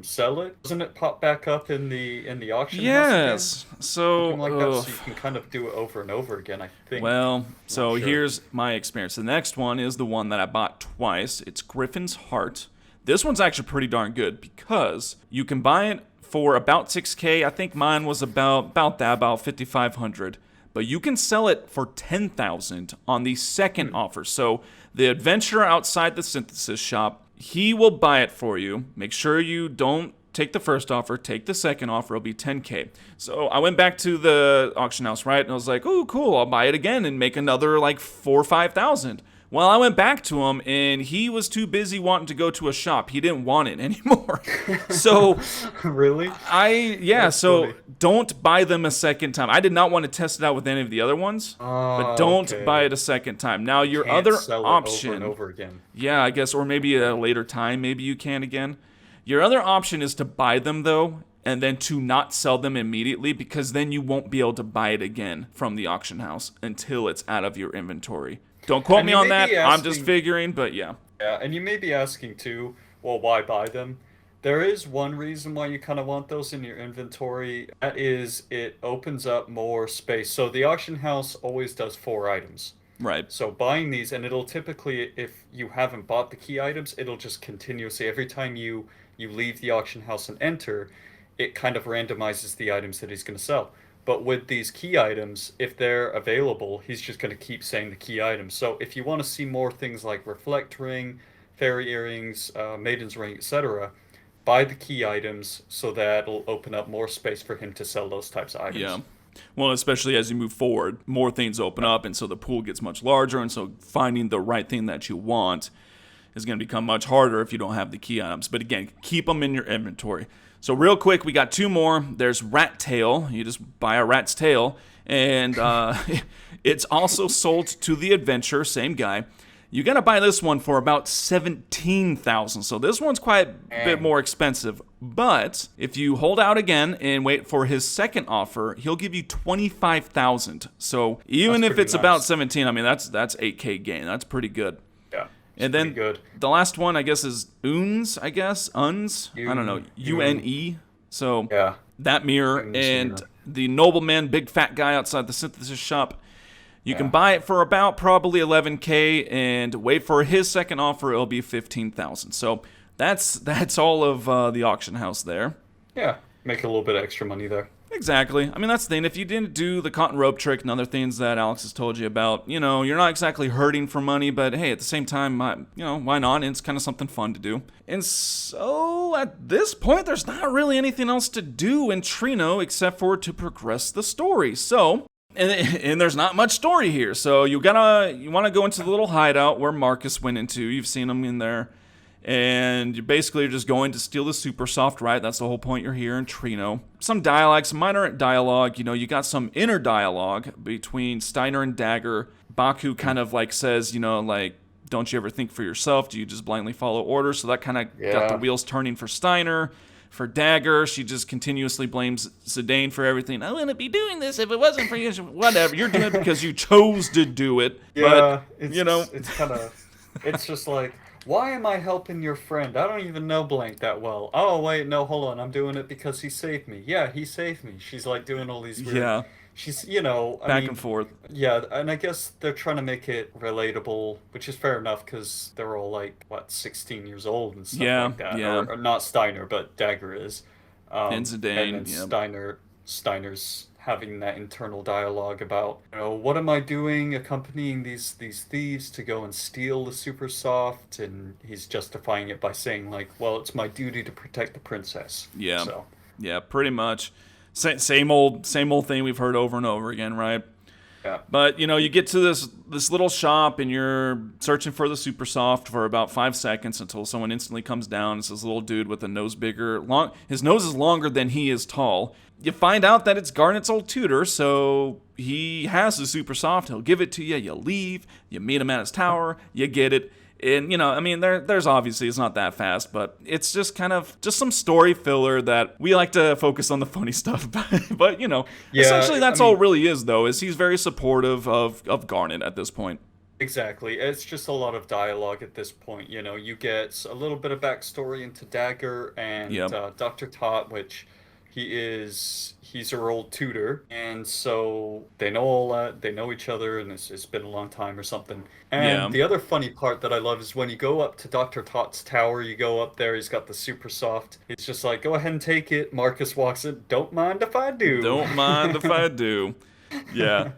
Speaker 2: sell it, doesn't it pop back up in the auction house again?
Speaker 1: So
Speaker 2: like that, so you can kind of do it over and over again, I think.
Speaker 1: Well, so here's my experience. The next one is the one that I bought twice. It's Griffin's Heart. This one's actually pretty darn good because you can buy it for about 6K. I think mine was about 5,500. But you can sell it for 10,000 on the second offer. So the adventurer outside the synthesis shop, he will buy it for you. Make sure you don't take the first offer, take the second offer, it'll be 10K. So I went back to the auction house, right? And I was like, oh, cool, I'll buy it again and make another like 4,000 or 5,000. Well, I went back to him and he was too busy wanting to go to a shop. He didn't want it anymore. So
Speaker 2: Really? That's
Speaker 1: so
Speaker 2: funny.
Speaker 1: don't buy them a second time. I did not want to test it out with any of the other ones, but don't
Speaker 2: Okay.
Speaker 1: buy it a second time. Now your
Speaker 2: Can't
Speaker 1: other
Speaker 2: sell it
Speaker 1: option,
Speaker 2: over and over again.
Speaker 1: yeah, I guess, or maybe at a later time, maybe you can again. Your other option is to buy them though, and then to not sell them immediately, because then you won't be able to buy it again from the auction house until it's out of your inventory. Don't quote
Speaker 2: And
Speaker 1: me
Speaker 2: you
Speaker 1: on
Speaker 2: may
Speaker 1: that.
Speaker 2: be
Speaker 1: I'm just
Speaker 2: asking-
Speaker 1: figuring, but yeah.
Speaker 2: Yeah, and you may be asking too, well, why buy them? There is one reason why you kind of want those in your inventory. That is, it opens up more space. So the auction house always does 4 items.
Speaker 1: Right.
Speaker 2: So buying these, and it'll typically, if you haven't bought the key items, it'll just continuously, every time you leave the auction house and enter, it kind of randomizes the items that he's going to sell. But with these key items, if they're available, he's just going to keep saying the key items. So if you want to see more things like reflect ring, fairy earrings, maiden's ring, etc., buy the key items so that it'll open up more space for him to sell those types of items.
Speaker 1: Yeah. Well, especially as you move forward, more things open up, and so the pool gets much larger, and so finding the right thing that you want is going to become much harder if you don't have the key items. But again, keep them in your inventory. So real quick, we got 2 more. There's rat tail. You just buy a rat's tail, and it's also sold to the adventure, same guy. You got to buy this one for about 17,000. So this one's quite a bit more expensive. But if you hold out again and wait for his second offer, he'll give you 25,000. So even
Speaker 2: That's
Speaker 1: if it's
Speaker 2: pretty
Speaker 1: about
Speaker 2: nice.
Speaker 1: 17, I mean that's 8K gain. That's pretty good.
Speaker 2: Yeah.
Speaker 1: And
Speaker 2: pretty
Speaker 1: then
Speaker 2: good.
Speaker 1: the last one, I guess, is Uns, I guess. Uns? I don't know. UNE. So
Speaker 2: Yeah.
Speaker 1: that mirror
Speaker 2: Uns
Speaker 1: and
Speaker 2: mirror.
Speaker 1: the nobleman, big fat guy outside the synthesis shop. You can
Speaker 2: Yeah.
Speaker 1: buy it for about probably 11K and wait for his second offer. It'll be 15,000. So that's all of the auction house there.
Speaker 2: Yeah. Make a little bit of extra money there.
Speaker 1: Exactly. I mean, that's the thing. If you didn't do the cotton rope trick and other things that Alex has told you about, you're not exactly hurting for money, but hey, at the same time, why not? It's kind of something fun to do. And so at this point, there's not really anything else to do in Treno except for to progress the story. So, and there's not much story here. So you want to go into the little hideout where Marcus went into. You've seen him in there. And you're basically just going to steal the Supersoft, right? That's the whole point you're here in Treno. Some dialogue, some minor dialogue. You got some inner dialogue between Steiner and Dagger. Baku kind of like says, don't you ever think for yourself? Do you just blindly follow orders? So that kind of got the
Speaker 2: Yeah.
Speaker 1: wheels turning for Steiner. For Dagger, she just continuously blames Zidane for everything. I wouldn't be doing this if it wasn't for you. Whatever. You're doing it because you chose to do it.
Speaker 2: Yeah,
Speaker 1: But,
Speaker 2: it's kind of, it's just like, why am I helping your friend? I don't even know Blank that well. Oh, wait, no, hold on. I'm doing it because he saved me. Yeah, he saved me. She's like doing all these weird,
Speaker 1: yeah,
Speaker 2: she's,
Speaker 1: back and forth.
Speaker 2: Yeah, and I guess they're trying to make it relatable, which is fair enough because they're all like, what, 16 years old and stuff
Speaker 1: Yeah,
Speaker 2: like that.
Speaker 1: yeah.
Speaker 2: Or not Steiner, but Dagger is.
Speaker 1: And Zidane,
Speaker 2: And then
Speaker 1: yeah.
Speaker 2: Steiner's having that internal dialogue about, what am I doing accompanying these thieves to go and steal the Supersoft? And he's justifying it by saying like, well, it's my duty to protect the princess.
Speaker 1: Yeah.
Speaker 2: So,
Speaker 1: Yeah, pretty much. Same old thing we've heard over and over again, right?
Speaker 2: yeah.
Speaker 1: But you get to this little shop and you're searching for the Supersoft for about 5 seconds until someone instantly comes down. It's this little dude with a nose his nose is longer than he is tall. You find out that it's Garnet's old tutor, so he has the Supersoft. He'll give it to you. You leave. You meet him at his tower. You get it. And, there's obviously, it's not that fast, but it's just kind of just some story filler that we like to focus on the funny stuff. But
Speaker 2: Yeah,
Speaker 1: essentially that's
Speaker 2: I
Speaker 1: all
Speaker 2: mean-
Speaker 1: it really is, though, is he's very supportive of Garnet at this point.
Speaker 2: Exactly. It's just a lot of dialogue at this point. You get a little bit of backstory into Dagger and
Speaker 1: Yep.
Speaker 2: Dr. Tot, which he's her old tutor, and so they know all that. They know each other, and it's been a long time or something. And
Speaker 1: Yeah.
Speaker 2: the other funny part that I love is when you go up to Dr. Tot's tower, you go up there, he's got the Supersoft. He's just like, go ahead and take it. Marcus walks in, don't mind if I do.
Speaker 1: Don't mind if I do. Yeah.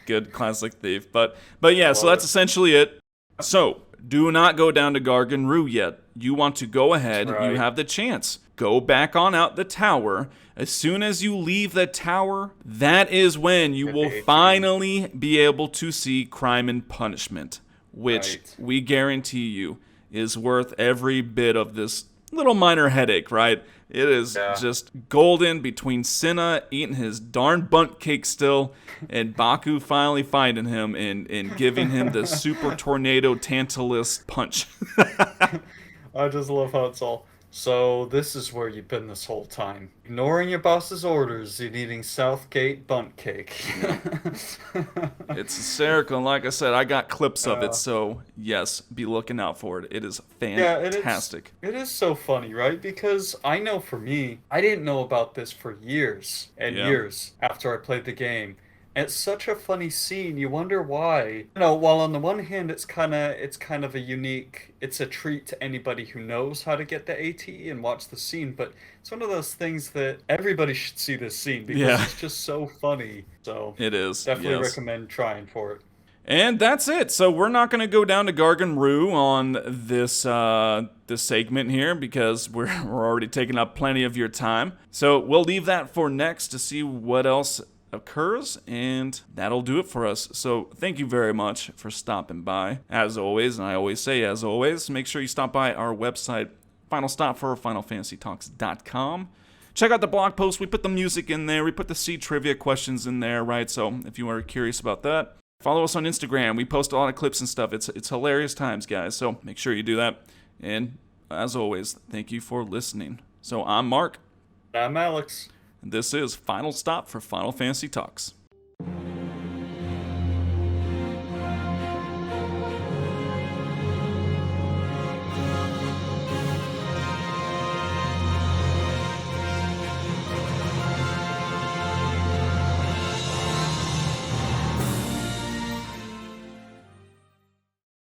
Speaker 1: Good classic thief. But yeah, so
Speaker 2: Love
Speaker 1: that's
Speaker 2: it.
Speaker 1: essentially it. So, do not go down to Gargan Rue yet. you want to go ahead,
Speaker 2: That's
Speaker 1: you
Speaker 2: right.
Speaker 1: have the chance. Go back on out the tower. As soon as you leave the tower, that is when you
Speaker 2: Hit
Speaker 1: will
Speaker 2: the ATM.
Speaker 1: finally be able to see Crime and Punishment, which
Speaker 2: Right.
Speaker 1: we guarantee you is worth every bit of this little minor headache, right? It is
Speaker 2: Yeah.
Speaker 1: just golden between Cinna eating his darn bunt cake still and Baku finally finding him and giving him the super tornado Tantalus punch.
Speaker 2: I just love how it's all. So this is where you've been this whole time, ignoring your boss's orders and eating Southgate bunt cake.
Speaker 1: Yeah. It's hysterical, and like I said, I got clips of it,
Speaker 2: Uh,
Speaker 1: so yes, be looking out for it. It is
Speaker 2: yeah, and it's
Speaker 1: fantastic.
Speaker 2: it is so funny, right? Because I know for me, I didn't know about this for years and
Speaker 1: Yeah.
Speaker 2: years after I played the game. It's such a funny scene. You wonder why. While on the one hand it's kind of a unique, it's a treat to anybody who knows how to get the AT and watch the scene, but it's one of those things that everybody should see this scene because
Speaker 1: Yeah,
Speaker 2: it's just so funny. So
Speaker 1: it is.
Speaker 2: definitely
Speaker 1: Yes.
Speaker 2: recommend trying for it.
Speaker 1: And that's it. So we're not going to go down to Gargan Rue on this segment here because we're already taking up plenty of your time. So we'll leave that for next to see what else occurs, and that'll do it for us. So thank you very much for stopping by. As always, and I always say as always, make sure you stop by our website, Final Stop for FinalFantasyTalks.com. Check out the blog post. We put the music in there. We put the seed trivia questions in there, right? So if you are curious about that, follow us on Instagram. We post a lot of clips and stuff. It's hilarious times, guys. So make sure you do that. And as always, thank you for listening. So I'm Mark,
Speaker 2: I'm Alex.
Speaker 1: and this is Final Stop for Final Fantasy Talks.